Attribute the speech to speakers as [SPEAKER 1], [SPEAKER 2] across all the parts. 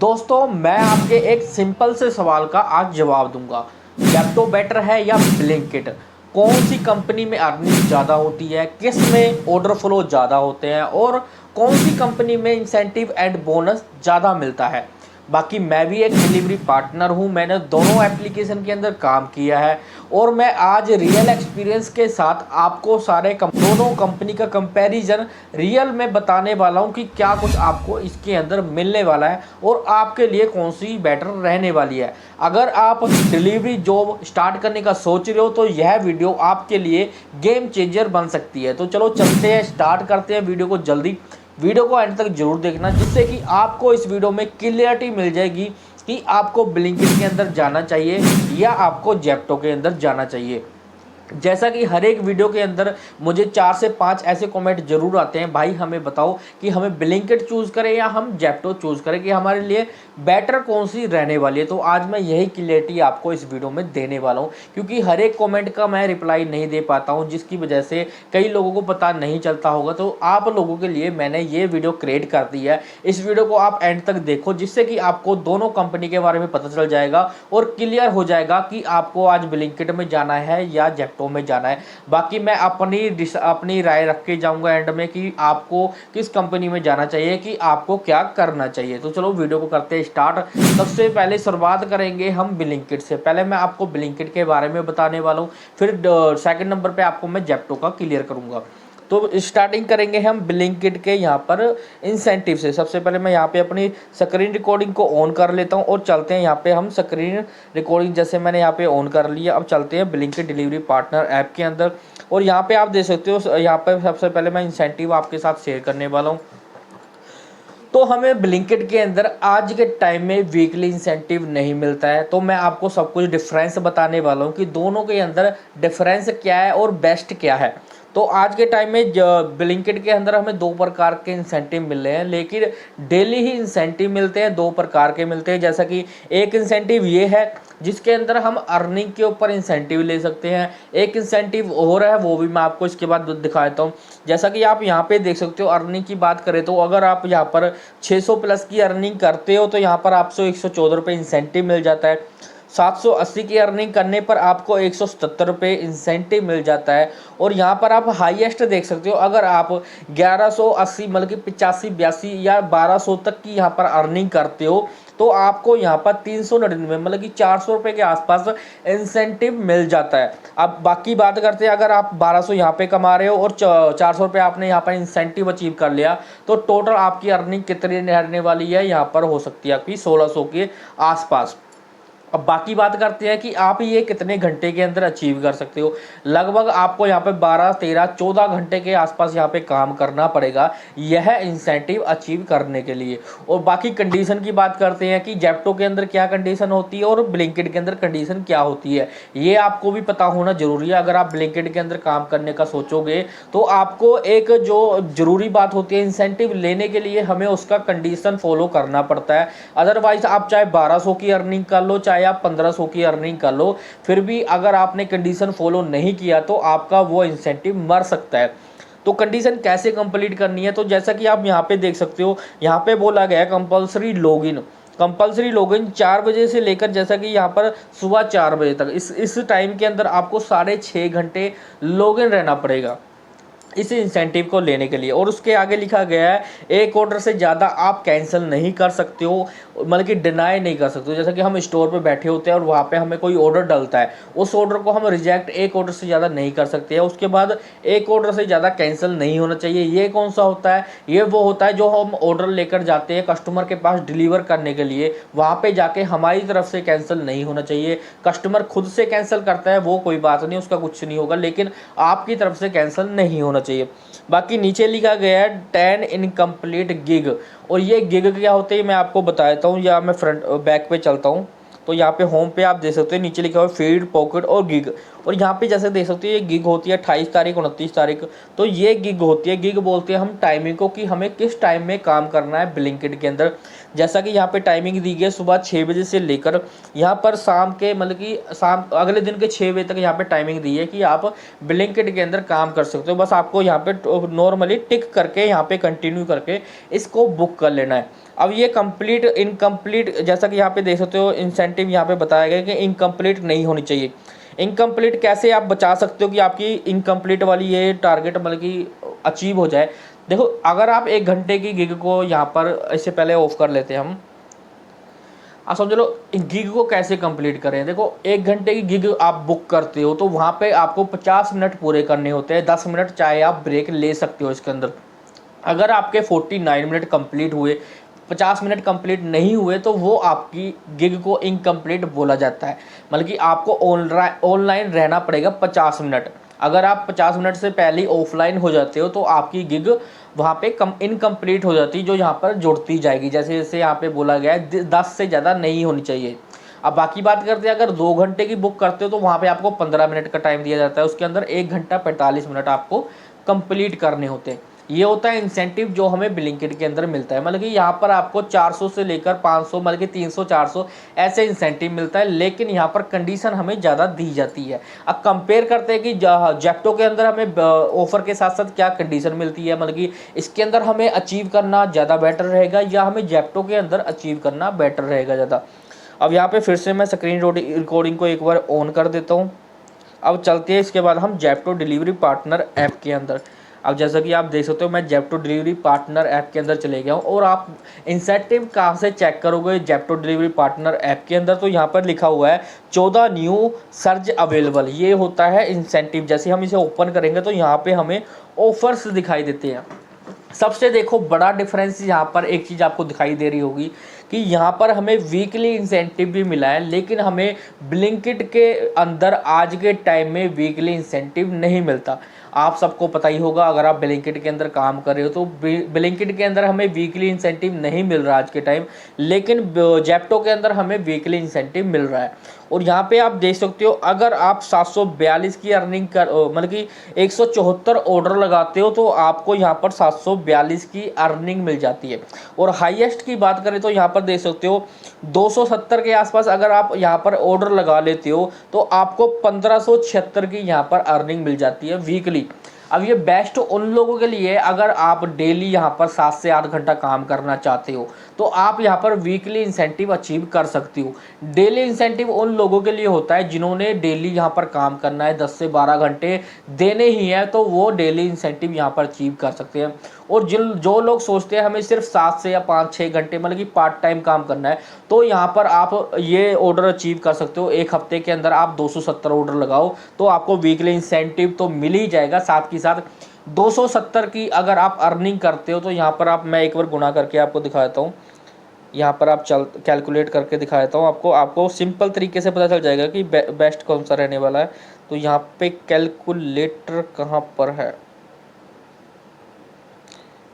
[SPEAKER 1] दोस्तों मैं आपके एक सिंपल से सवाल का आज जवाब दूंगा। जेप्टो बेटर है या ब्लिंकिट? कौन सी कंपनी में अर्निंग ज़्यादा होती है, किस में ऑर्डर फ्लो ज़्यादा होते हैं और कौन सी कंपनी में इंसेंटिव एंड बोनस ज़्यादा मिलता है। बाकी मैं भी एक डिलीवरी पार्टनर हूं, मैंने दोनों एप्लीकेशन के अंदर काम किया है और मैं आज रियल एक्सपीरियंस के साथ आपको दोनों कंपनी का कंपैरिजन रियल में बताने वाला हूं कि क्या कुछ आपको इसके अंदर मिलने वाला है और आपके लिए कौन सी बेटर रहने वाली है। अगर आप डिलीवरी जॉब स्टार्ट करने का सोच रहे हो तो यह वीडियो आपके लिए गेम चेंजर बन सकती है। तो चलो चलते हैं, स्टार्ट करते हैं वीडियो को। जल्दी वीडियो को एंड तक जरूर देखना, जिससे कि आपको इस वीडियो में क्लियरिटी मिल जाएगी कि आपको ब्लिंकिट के अंदर जाना चाहिए या आपको जेप्टो के अंदर जाना चाहिए। जैसा कि हर एक वीडियो के अंदर मुझे 4 से 5 ऐसे कमेंट जरूर आते हैं, भाई हमें बताओ कि हमें ब्लिंकिट चूज़ करें या हम जेप्टो चूज़ करें, कि हमारे लिए बेटर कौन सी रहने वाली है। तो आज मैं यही क्लियरिटी आपको इस वीडियो में देने वाला हूँ, क्योंकि हर एक कमेंट का मैं रिप्लाई नहीं दे पाता हूँ, जिसकी वजह से कई लोगों को पता नहीं चलता होगा। तो आप लोगों के लिए मैंने ये वीडियो क्रिएट कर दी है। इस वीडियो को आप एंड तक देखो, जिससे कि आपको दोनों कंपनी के बारे में पता चल जाएगा और क्लियर हो जाएगा कि आपको आज ब्लिंकिट में जाना है या जेप्टो में जाना है। बाकी मैं अपनी राय रख के जाऊंगा एंड में कि आपको किस कंपनी में जाना चाहिए, कि आपको क्या करना चाहिए। तो चलो वीडियो को करते हैं स्टार्ट। सबसे पहले शुरुआत करेंगे हम ब्लिंकिट से। पहले मैं आपको ब्लिंकिट के बारे में बताने वाला हूं, फिर सेकंड नंबर पे आपको मैं जेप्टो का क्लियर करूंगा। तो स्टार्टिंग करेंगे हम ब्लिंकिट के यहाँ पर इंसेंटिव से। सबसे पहले मैं यहाँ पे अपनी स्क्रीन रिकॉर्डिंग को ऑन कर लेता हूँ और चलते हैं यहाँ पे हम स्क्रीन रिकॉर्डिंग जैसे मैंने यहाँ पे ऑन कर लिया। अब चलते हैं ब्लिंकिट डिलीवरी पार्टनर ऐप के अंदर और यहाँ पे आप देख सकते हो, यहाँ पे सबसे पहले मैं इंसेंटिव आपके साथ शेयर करने वाला हूँ। तो हमें ब्लिंकिट के अंदर आज के टाइम में वीकली इंसेंटिव नहीं मिलता है। तो मैं आपको सब कुछ डिफरेंस बताने वाला हूँ कि दोनों के अंदर डिफरेंस क्या है और बेस्ट क्या है। तो आज के टाइम में ब्लिंकिट के अंदर हमें 2 प्रकार के इंसेंटिव मिल रहे हैं, लेकिन डेली ही इंसेंटिव मिलते हैं। 2 प्रकार के मिलते हैं, जैसा कि एक इंसेंटिव ये है जिसके अंदर हम अर्निंग के ऊपर इंसेंटिव ले सकते हैं। एक इंसेंटिव और है, वो भी मैं आपको इसके बाद दिखा देता हूँ। जैसा कि आप यहाँ पे देख सकते हो, अर्निंग की बात करें तो अगर आप यहाँ पर 600 प्लस की अर्निंग करते हो तो यहाँ पर आपको 114 रुपये इंसेंटिव मिल जाता है। 780 की अर्निंग करने पर आपको 177 रुपये इंसेंटिव मिल जाता है। और यहाँ पर आप हाईएस्ट देख सकते हो, अगर आप 1180 मतलब कि 85 82 या 1200 तक की यहाँ पर अर्निंग करते हो तो आपको यहाँ पर 399 मतलब कि 400 रुपये के आसपास इंसेंटिव मिल जाता है। अब बाकी बात करते हैं, अगर आप 1200 यहाँ पे कमा रहे हो और 400 रुपये आपने यहाँ पर इंसेंटिव अचीव कर लिया तो टोटल आपकी अर्निंग कितनी रहने वाली है, यहाँ पर हो सकती है आपकी 1600 के आसपास। अब बाकी बात करते हैं कि आप ये कितने घंटे के अंदर अचीव कर सकते हो। लगभग आपको यहाँ पे 12 13 14 घंटे के आसपास यहाँ पे काम करना पड़ेगा यह इंसेंटिव अचीव करने के लिए। और बाकी कंडीशन की बात करते हैं कि जेप्टो के अंदर क्या कंडीशन होती है और ब्लिंकिट के अंदर कंडीशन क्या होती है, ये आपको भी पता होना जरूरी है। अगर आप ब्लिंकिट के अंदर काम करने का सोचोगे तो आपको एक जो जरूरी बात होती है, इंसेंटिव लेने के लिए हमें उसका कंडीशन फॉलो करना पड़ता है। अदरवाइज आप चाहे 1200 की अर्निंग कर लो, चाहे आप 1500 की अर्निंग कर लो, फिर भी अगर आपने कंडीशन फॉलो नहीं किया तो आपका वो इंसेंटिव मर सकता है। तो कंडीशन कैसे कंप्लीट करनी है, तो जैसा कि आप यहाँ पे देख सकते हो, यहाँ पे बोला गया है कंपल्सरी लॉगिन 4 बजे से लेकर जैसा कि यहाँ पर सुबह 4 बजे तक, इस टाइम के अंदर आपको 6.5 घंटे लॉगिन रहना पड़ेगा इस इंसेंटिव को लेने के लिए। और उसके आगे लिखा गया है एक ऑर्डर से ज़्यादा आप कैंसिल नहीं कर सकते हो, मतलब कि डिनाई नहीं कर सकते हो। जैसा कि हम स्टोर पे बैठे होते हैं और वहाँ पे हमें कोई ऑर्डर डलता है, उस ऑर्डर को हम रिजेक्ट एक ऑर्डर से ज़्यादा नहीं कर सकते हैं। उसके बाद एक ऑर्डर से ज़्यादा कैंसिल नहीं होना चाहिए। ये कौन सा होता है, ये वो होता है जो हम ऑर्डर लेकर जाते हैं कस्टमर के पास डिलीवर करने के लिए, वहाँ पर जाके हमारी तरफ से कैंसिल नहीं होना चाहिए। कस्टमर खुद से कैंसिल करता है वो कोई बात नहीं, उसका कुछ नहीं होगा, लेकिन आपकी तरफ से कैंसिल नहीं होना चाहिए। बाकी नीचे लिखा गया है 10 इनकम्प्लीट गिग, और ये गिग क्या होते हैं मैं आपको बता देता हूँ, या मैं फ्रंट बैक पे चलता हूँ। तो यहाँ पे होम पे आप देख सकते हो नीचे लिखा हुआ फीड, पॉकेट और गिग। और यहाँ पे जैसे देख सकते हो ये गिग होती है 28 तारीख 29 तारीख। तो ये गिग होती है, गिग बोलते हैं हम टाइमिंग को कि हमें किस टाइम में काम करना है ब्लिंकिट के अंदर। जैसा कि यहाँ पे टाइमिंग दी गई है सुबह 6 बजे से लेकर यहाँ पर शाम के मतलब कि शाम अगले दिन के 6 बजे तक यहाँ पे टाइमिंग दी है कि आप ब्लिंकिट के अंदर काम कर सकते हो। बस आपको यहाँ पे नॉर्मली टिक करके यहाँ पे कंटिन्यू करके इसको बुक कर लेना है। अब ये कंप्लीट इनकम्प्लीट जैसा कि यहाँ पे देख सकते हो इंसेंटिव यहाँ पे बताया गया कि इनकम्प्लीट नहीं होनी चाहिए। इनकम्प्लीट कैसे आप बचा सकते हो कि आपकी इनकम्प्लीट वाली ये टारगेट मतलब कि अचीव हो जाए। देखो अगर आप 1 घंटे की गिग को यहाँ पर इससे पहले ऑफ कर लेते हैं हम, आप समझ लो गिग को कैसे कंप्लीट करें। देखो 1 घंटे की गिग आप बुक करते हो तो वहाँ पे आपको 50 मिनट पूरे करने होते हैं, 10 मिनट चाहे आप ब्रेक ले सकते हो इसके अंदर। अगर आपके 49 मिनट कंप्लीट हुए, 50 मिनट कंप्लीट नहीं हुए तो वो आपकी गिग को इनकम्प्लीट बोला जाता है। मतलब कि आपको ऑनलाइन रहना पड़ेगा 50 मिनट। अगर आप 50 मिनट से पहले ऑफलाइन हो जाते हो तो आपकी गिग वहाँ पे इनकम्प्लीट हो जाती है, जो यहाँ पर जुड़ती जाएगी। जैसे जैसे यहाँ पे बोला गया है 10 से ज़्यादा नहीं होनी चाहिए। अब बाकी बात करते हैं अगर 2 घंटे की बुक करते हो तो वहाँ पे आपको 15 मिनट का टाइम दिया जाता है, उसके अंदर 1 घंटा 45 मिनट आपको कंप्लीट करने होते हैं। ये होता है इंसेंटिव जो हमें ब्लिंकिट के अंदर मिलता है। मतलब कि यहाँ पर आपको 400 से लेकर 500 मतलब कि 300 400 ऐसे इंसेंटिव मिलता है, लेकिन यहाँ पर कंडीशन हमें ज़्यादा दी जाती है। अब कंपेयर करते हैं कि जेप्टो के अंदर हमें ऑफर के साथ साथ क्या कंडीशन मिलती है, मतलब कि इसके अंदर हमें अचीव करना ज़्यादा बेटर रहेगा या हमें जेप्टो के अंदर अचीव करना बेटर रहेगा ज़्यादा। अब यहाँ पे फिर से मैं स्क्रीन रिकॉर्डिंग को एक बार ऑन कर देता हूँ। अब चलते हैं इसके बाद हम जेप्टो डिलीवरी पार्टनर ऐप के अंदर। अब जैसा कि आप देख सकते हो मैं जेप्टो डिलीवरी पार्टनर ऐप के अंदर चले गया हूँ और आप इंसेंटिव कहाँ से चेक करोगे जेप्टो डिलीवरी पार्टनर ऐप के अंदर, तो यहाँ पर लिखा हुआ है 14 न्यू सर्ज अवेलेबल। ये होता है इंसेंटिव। जैसे हम इसे ओपन करेंगे तो यहाँ पे हमें ऑफर्स दिखाई देते हैं। सबसे देखो बड़ा डिफरेंस यहाँ पर एक चीज़ आपको दिखाई दे रही होगी कि यहाँ पर हमें वीकली इंसेंटिव भी मिला है, लेकिन हमें ब्लिंकिट के अंदर आज के टाइम में वीकली इंसेंटिव नहीं मिलता। आप सबको पता ही होगा अगर आप ब्लिंकिट के अंदर काम कर रहे हो तो ब्लिंकिट के अंदर हमें वीकली इंसेंटिव नहीं मिल रहा आज के टाइम, लेकिन जेप्टो के अंदर हमें वीकली इंसेंटिव मिल रहा है। और यहाँ पे आप देख सकते हो अगर आप 742 की अर्निंग कर मतलब कि 174 ऑर्डर लगाते हो तो आपको यहाँ पर 742 की अर्निंग मिल जाती है। और हाईएस्ट की बात करें तो यहाँ पर देख सकते हो 270 के आसपास अगर आप यहाँ पर ऑर्डर लगा लेते हो तो आपको 1576 की यहाँ पर अर्निंग मिल जाती है वीकली। अब ये बेस्ट उन लोगों के लिए है अगर आप डेली यहाँ पर 7 से 8 घंटा काम करना चाहते हो तो आप यहाँ पर वीकली इंसेंटिव अचीव कर सकती हो। डेली इंसेंटिव उन लोगों के लिए होता है जिन्होंने डेली यहाँ पर काम करना है, 10 से 12 घंटे देने ही है तो वो डेली इंसेंटिव यहाँ पर अचीव कर सकते हैं। और जो लोग सोचते हैं हमें सिर्फ 7 से या 5-6 घंटे मतलब कि पार्ट टाइम काम करना है तो यहाँ पर आप ये ऑर्डर अचीव कर सकते हो। एक हफ्ते के अंदर आप 270 ऑर्डर लगाओ तो आपको वीकली इंसेंटिव तो मिल ही जाएगा। साथ के साथ 270 की अगर आप अर्निंग करते हो तो यहाँ पर आप मैं एक बार गुणा करके आपको दिखा देता हूँ। यहाँ पर आप कैलकुलेट करके दिखा देता हूँ आपको सिंपल तरीके से पता चल जाएगा कि बेस्ट कौन सा रहने वाला है। तो यहाँ पे कैलकुलेटर कहाँ पर है,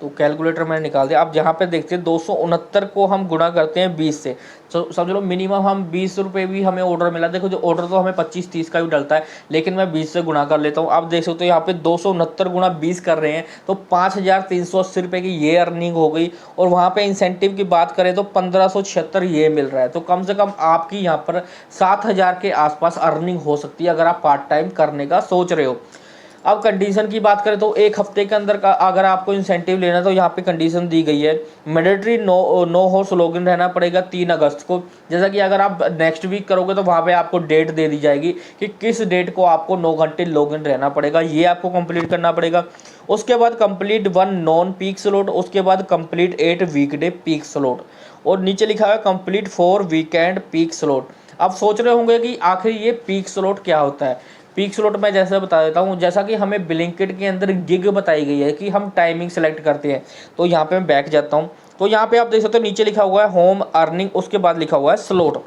[SPEAKER 1] तो कैलकुलेटर मैंने निकाल दिया। अब जहाँ पे देखते हैं 269 को हम गुणा करते हैं 20 से, तो समझ लो मिनिमम हम 20 रुपये भी हमें ऑर्डर मिला। देखो जो ऑर्डर तो हमें 25-30 का भी डलता है, लेकिन मैं 20 से गुणा कर लेता हूँ। आप देख सकते हो यहाँ पे 269 गुणा 20 कर रहे हैं तो 5380 रुपये की ये अर्निंग हो गई। और वहाँ पे इंसेंटिव की बात करें तो 1576 ये मिल रहा है। तो कम से कम आपकी यहाँ पर 7000 के आसपास अर्निंग हो सकती है अगर आप पार्ट टाइम करने का सोच रहे हो। अब कंडीशन की बात करें तो एक हफ्ते के अंदर का अगर आपको इंसेंटिव लेना है तो यहाँ पे कंडीशन दी गई है मैंडेटरी नो हॉर्स लॉगिन रहना पड़ेगा 3 अगस्त को। जैसा कि अगर आप नेक्स्ट वीक करोगे तो वहाँ पे आपको डेट दे दी जाएगी कि किस डेट को आपको 9 घंटे लॉगिन रहना पड़ेगा, ये आपको कंप्लीट करना पड़ेगा। उसके बाद कंप्लीट 1 नॉन पीक स्लॉट, उसके बाद कंप्लीट 8 वीकडे पीक स्लॉट और नीचे लिखा है कंप्लीट 4 वीकेंड पीक स्लॉट। अब सोच रहे होंगे कि आखिर ये पीक स्लॉट क्या होता है। पीक स्लॉट मैं जैसे बता देता हूँ, जैसा कि हमें ब्लिंकिट के अंदर गिग बताई गई है कि हम टाइमिंग सेलेक्ट करते हैं। तो यहाँ पे मैं बैक जाता हूँ तो यहाँ पे आप देख सकते हो नीचे लिखा हुआ है होम अर्निंग, उसके बाद लिखा हुआ है स्लॉट।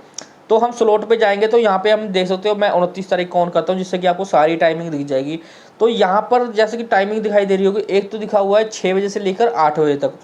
[SPEAKER 1] तो हम स्लॉट पे जाएंगे तो यहाँ पे हम देख सकते हो मैं 29 तारीख को ऑन करता हूँ जिससे कि आपको सारी टाइमिंग दी जाएगी। तो यहाँ पर जैसे कि टाइमिंग दिखाई दे रही होगी, एक तो दिखा हुआ है 6 बजे से लेकर 8 बजे तक,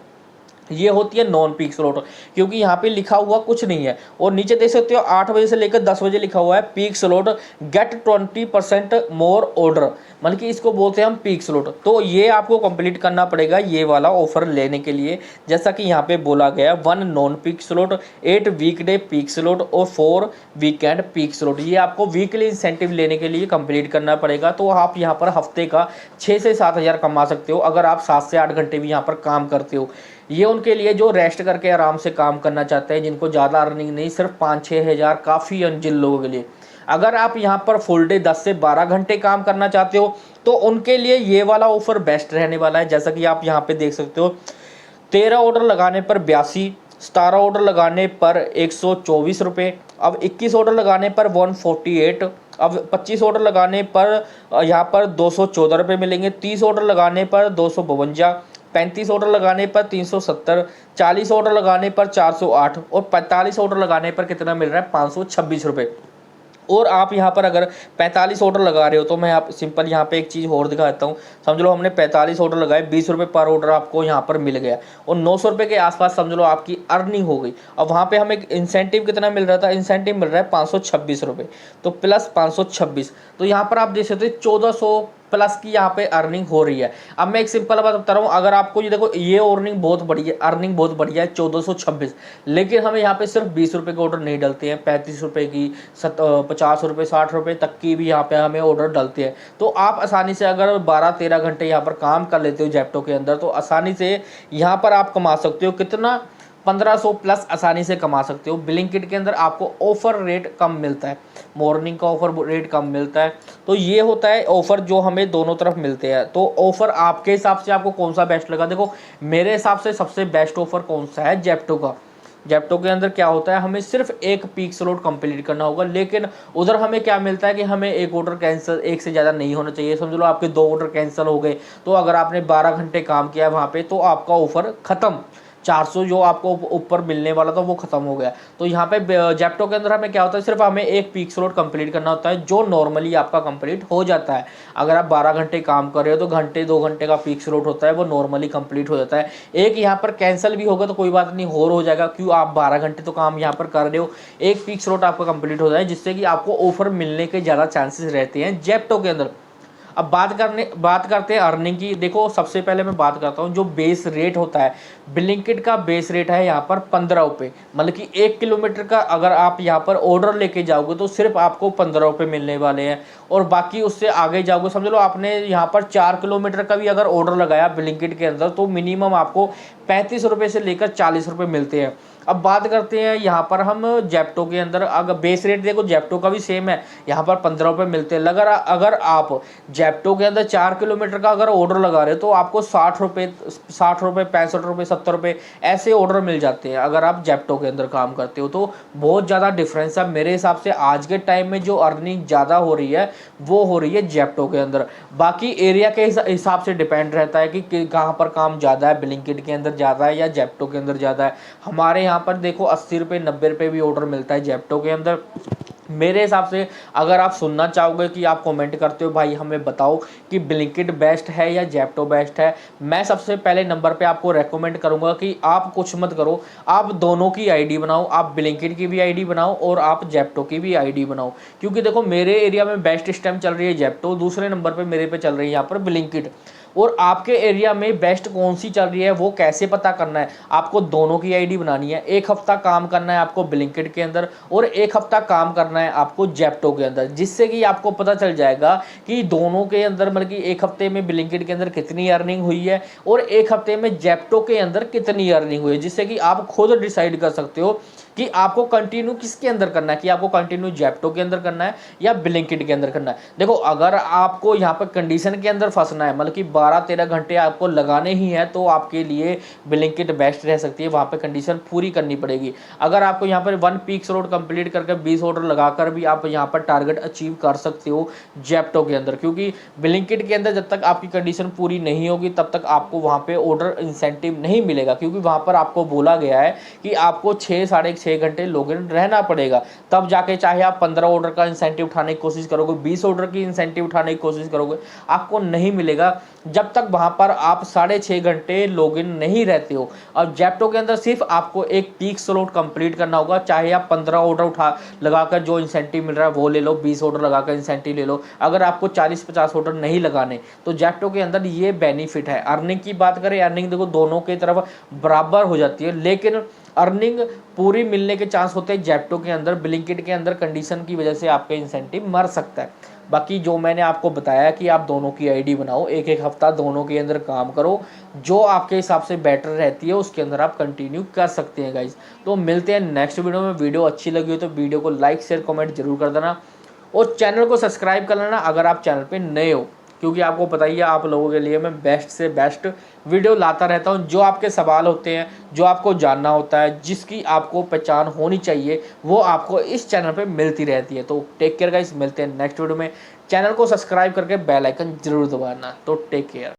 [SPEAKER 1] ये होती है नॉन पीक स्लॉट, क्योंकि यहाँ पे लिखा हुआ कुछ नहीं है। और नीचे देख सकते हो 8 बजे से लेकर 10 बजे लिखा हुआ है पीक स्लॉट गेट 20% मोर ऑर्डर, मतलब कि इसको बोलते हैं हम पीक स्लॉट। तो ये आपको कंप्लीट करना पड़ेगा ये वाला ऑफर लेने के लिए, जैसा कि यहाँ पे बोला गया है 1 नॉन पीक स्लॉट, 8 वीकडे पीक स्लॉट और 4 वीकेंड पीक स्लॉट। ये आपको वीकली इंसेंटिव लेने के लिए कंप्लीट करना पड़ेगा। तो आप यहाँ पर हफ्ते का 6 से 7 हज़ार कमा सकते हो अगर आप 7 से 8 घंटे भी यहाँ पर काम करते हो। ये उनके लिए जो रेस्ट करके आराम से काम करना चाहते हैं, जिनको ज़्यादा अर्निंग नहीं, सिर्फ 5-6 हज़ार काफ़ी है जिन लोगों के लिए। अगर आप यहाँ पर फुल डे 10 से 12 घंटे काम करना चाहते हो तो उनके लिए ये वाला ऑफर बेस्ट रहने वाला है। जैसा कि आप यहाँ पे देख सकते हो 13 ऑर्डर लगाने पर 82, 17 ऑर्डर लगाने पर 124 रुपये, अब 21 ऑर्डर लगाने पर 148, अब 25 ऑर्डर लगाने पर यहाँ पर 214 रुपये मिलेंगे, 30 ऑर्डर लगाने पर 252, 35 ऑर्डर लगाने पर 370, 40 ऑर्डर लगाने पर 408 और 45 ऑर्डर लगाने पर कितना मिल रहा है 526 रुपये। और आप यहाँ पर अगर 45 ऑर्डर लगा रहे हो तो मैं आप सिंपल यहाँ पे एक चीज़ और दिखा देता हूँ। समझ लो हमने 45 ऑर्डर लगाए, 20 रुपये पर ऑर्डर आपको यहाँ पर मिल गया और 900 रुपये के आसपास समझ लो आपकी अर्निंग हो गई। अब वहाँ पे हमें इंसेंटिव कितना मिल रहा था, इंसेंटिव मिल रहा है 526 रुपये, तो प्लस 526, तो यहाँ पर आप देख सकते हो 1400 प्लस की यहाँ पे अर्निंग हो रही है। अब मैं एक सिंपल बात बता रहा हूँ, अगर आपको ये देखो ये अर्निंग बहुत बढ़िया, अर्निंग बहुत बढ़िया है 1426, लेकिन हमें यहाँ पे सिर्फ 20 रुपये के ऑर्डर नहीं डलते हैं, 35 रुपये की 50 रुपये 60 रुपये तक की भी यहाँ पे हमें ऑर्डर डलते हैं। तो आप आसानी से अगर 12-13 घंटे यहाँ पर काम कर लेते हो जेप्टो के अंदर तो आसानी से यहाँ पर आप कमा सकते हो कितना, 1500 प्लस आसानी से कमा सकते हो। ब्लिंकिट के अंदर आपको ऑफर रेट कम मिलता है, मॉर्निंग का ऑफर रेट कम मिलता है। तो ये होता है ऑफर जो हमें दोनों तरफ मिलते हैं। तो ऑफर आपके हिसाब से आपको कौन सा बेस्ट लगा? देखो मेरे हिसाब से सबसे बेस्ट ऑफर कौन सा है, जेप्टो का। जेप्टो के अंदर क्या होता है, हमें सिर्फ एक पीक स्लॉट कंप्लीट करना होगा, लेकिन उधर हमें क्या मिलता है कि हमें एक ऑर्डर कैंसिल, एक से ज़्यादा नहीं होना चाहिए। समझ लो आपके 2 ऑर्डर कैंसिल हो गए तो अगर आपने 12 घंटे काम किया वहाँ पे तो आपका ऑफर ख़त्म, 400 जो आपको ऊपर मिलने वाला था वो खत्म हो गया। तो यहाँ पे जेप्टो के अंदर हमें क्या होता है, सिर्फ हमें एक पीक स्लॉट कंप्लीट करना होता है जो नॉर्मली आपका कंप्लीट हो जाता है। अगर आप 12 घंटे काम कर रहे हो तो घंटे 2 घंटे का पीक स्लॉट होता है, वो नॉर्मली कंप्लीट हो जाता है। एक यहाँ पर कैंसिल भी होगा तो कोई बात नहीं, और हो जाएगा, क्यों आप 12 घंटे तो काम यहाँ पर कर रहे हो, एक पीक स्लॉट आपका कंप्लीट हो जाए जिससे कि आपको ऑफर मिलने के ज़्यादा चांसेस रहते हैं जेप्टो के अंदर। अब बात करते हैं अर्निंग की। देखो सबसे पहले मैं बात करता हूँ जो बेस रेट होता है, ब्लिंकिट का बेस रेट है यहाँ पर 15 रुपये, मतलब कि 1 किलोमीटर का अगर आप यहाँ पर ऑर्डर लेके जाओगे तो सिर्फ आपको 15 रुपये मिलने वाले हैं। और बाकी उससे आगे जाओगे, समझ लो आपने यहाँ पर 4 किलोमीटर का भी अगर ऑर्डर लगाया ब्लिंकिट के अंदर तो मिनिमम आपको 35 रुपये से लेकर 40 रुपये मिलते हैं। अब बात करते हैं यहाँ पर हम जेप्टो के अंदर, अगर बेस रेट देखो जेप्टो का भी सेम है, यहाँ पर 15 रुपये मिलते हैं। अगर आप जेप्टो के अंदर 4 किलोमीटर का अगर ऑर्डर लगा रहे हो तो आपको 60 रुपये 65 रुपये 70 रुपये ऐसे ऑर्डर मिल जाते हैं अगर आप जेप्टो के अंदर काम करते हो। तो बहुत ज़्यादा डिफरेंस है मेरे हिसाब से। आज के टाइम में जो अर्निंग ज़्यादा हो रही है वो हो रही है जेप्टो के अंदर। बाकी एरिया के हिसाब से डिपेंड रहता है कि कहाँ पर काम ज़्यादा है, ब्लिंकिट के अंदर ज़्यादा है या जेप्टो के अंदर ज़्यादा है। हमारे यहाँ पर देखो 80 रुपये 90 रुपये भी ऑर्डर मिलता है जेप्टो के अंदर। मेरे हिसाब से अगर आप सुनना चाहोगे कि आप कमेंट करते हो भाई हमें बताओ कि ब्लिंकिट बेस्ट है या जेप्टो बेस्ट है, मैं सबसे पहले नंबर पे आपको रेकमेंड करूंगा कि आप कुछ मत करो, आप दोनों की आईडी बनाओ, आप ब्लिंकिट की भी आईडी बनाओ और आप जेप्टो की भी आईडी बनाओ। क्योंकि देखो मेरे एरिया में बेस्ट इस टाइम चल रही है जेप्टो, दूसरे नंबर पर मेरे पे चल रही है यहाँ पर ब्लिंकिट। और आपके एरिया में बेस्ट कौन सी चल रही है वो कैसे पता करना है, आपको दोनों की आईडी बनानी है। एक हफ्ता काम करना है आपको ब्लिंकिट के अंदर और एक हफ्ता काम करना है आपको जेप्टो के अंदर, जिससे कि आपको पता चल जाएगा कि दोनों के अंदर मतलब कि एक हफ्ते में ब्लिंकिट के अंदर कितनी अर्निंग हुई है और एक हफ्ते में जेप्टो के अंदर कितनी अर्निंग हुई है, जिससे कि आप खुद डिसाइड कर सकते हो कि आपको कंटिन्यू किसके अंदर करना है, कि आपको कंटिन्यू जेप्टो के अंदर करना है या ब्लिंकिट के अंदर करना है। देखो अगर आपको यहाँ पर कंडीशन के अंदर फंसना है, मतलब कि 12-13 घंटे आपको लगाने ही है तो आपके लिए ब्लिंकिट बेस्ट रह सकती है, वहाँ पे कंडीशन पूरी करनी पड़ेगी। अगर आपको यहाँ पर 1 पीक स्लॉट कंप्लीट करके 20 ऑर्डर लगाकर भी आप यहाँ पर टारगेट अचीव कर सकते हो जेप्टो के अंदर, क्योंकि ब्लिंकिट के अंदर जब तक आपकी कंडीशन पूरी नहीं होगी तब तक आपको वहाँ पे ऑर्डर इंसेंटिव नहीं मिलेगा, क्योंकि वहाँ पर आपको बोला गया है कि आपको 6 साढ़े 6 घंटे लॉगिन रहना पड़ेगा। तब जाके चाहे आप 15 ऑर्डर का इंसेंटिव उठाने की कोशिश करोगे, 20 ऑर्डर की इंसेंटिव उठाने की कोशिश करोगे, आपको नहीं मिलेगा जब तक वहाँ पर आप 6.5 घंटे लॉगिन नहीं रहते हो। अब जेप्टो के अंदर सिर्फ आपको एक पीक स्लॉट कंप्लीट करना होगा, चाहे आप 15 ऑर्डर उठा लगाकर जो इंसेंटिव मिल रहा है वो ले लो, 20 ऑर्डर लगाकर इंसेंटिव ले लो। अगर आपको 40-50 ऑर्डर नहीं लगाने तो जेप्टो के अंदर ये बेनिफिट है। अर्निंग की बात करें, अर्निंग देखो दोनों की तरफ बराबर हो जाती है, लेकिन अर्निंग पूरी मिलने के चांस होते हैं जेप्टो के अंदर। ब्लिंकिट के अंदर कंडीशन की वजह से आपका इंसेंटिव मर सकता है। बाकी जो मैंने आपको बताया कि आप दोनों की आईडी बनाओ, एक एक हफ्ता दोनों के अंदर काम करो, जो आपके हिसाब से बेटर रहती है उसके अंदर आप कंटिन्यू कर सकते हैं गाइज। तो मिलते हैं नेक्स्ट वीडियो में। वीडियो अच्छी लगी हो तो वीडियो को लाइक शेयर कमेंट जरूर कर देना और चैनल को सब्सक्राइब कर लेना अगर आप चैनल पे नए हो, क्योंकि आपको पता ही है आप लोगों के लिए मैं बेस्ट से बेस्ट वीडियो लाता रहता हूं। जो आपके सवाल होते हैं, जो आपको जानना होता है, जिसकी आपको पहचान होनी चाहिए, वो आपको इस चैनल पे मिलती रहती है। तो टेक केयर गाइस, मिलते हैं नेक्स्ट वीडियो में। चैनल को सब्सक्राइब करके बेल आइकन जरूर दबाना। तो टेक केयर।